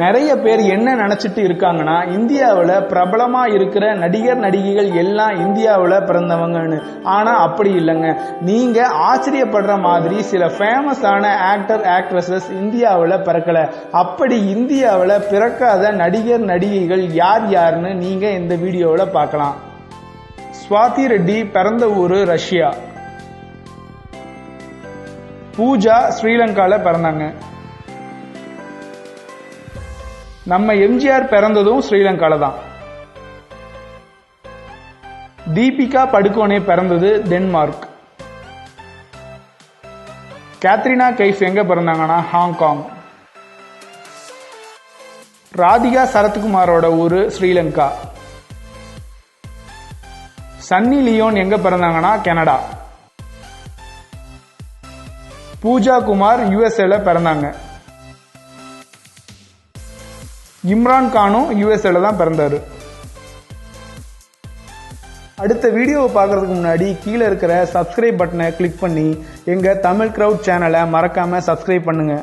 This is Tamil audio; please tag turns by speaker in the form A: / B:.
A: நிறைய பேர் என்ன நினைச்சிட்டு இருக்காங்கன்னா இந்தியாவில் பிரபலமா இருக்கிற நடிகர் நடிகைகள் எல்லாம் இந்தியாவில் பிறந்தவங்கன்னு. ஆனா அப்படி இல்லைங்க. நீங்க ஆச்சரியப்படுற மாதிரி சில ஃபேமஸான ஆக்டர் ஆக்ட்ரஸஸ் இந்தியாவில் பிறக்கல. அப்படி இந்தியாவில் பிறக்காத நடிகர் நடிகைகள் யார் யாருன்னு நீங்க இந்த வீடியோவில் பார்க்கலாம். ஸ்வாதி ரெட்டி பிறந்த ஊரு ரஷ்யா. பூஜா ஸ்ரீலங்கால பிறந்தாங்க. நம்ம எம்ஜிஆர் பிறந்ததும் ஸ்ரீலங்கால தான். தீபிகா படுகோனே பிறந்தது டென்மார்க். கேத்ரினா கைஃப் எங்க பிறந்தாங்கன்னா ஹாங்காங். ராதிகா சரத்குமாரோட ஊரு ஸ்ரீலங்கா. சன்னி லியோன் எங்க பிறந்தாங்கன்னா கனடா. பூஜா குமார் யுஎஸ்ஏல பிறந்தாங்க. இம்ரான் கானும் யுஎஸ்ஏல தான் பிறந்தாரு. அடுத்த வீடியோவை பார்க்கறதுக்கு முன்னாடி கீழே இருக்கிற சப்ஸ்கிரைப் பட்டனை கிளிக் பண்ணி எங்க தமிழ் கிரவுட் சேனலை மறக்காம சப்ஸ்கிரைப் பண்ணுங்க.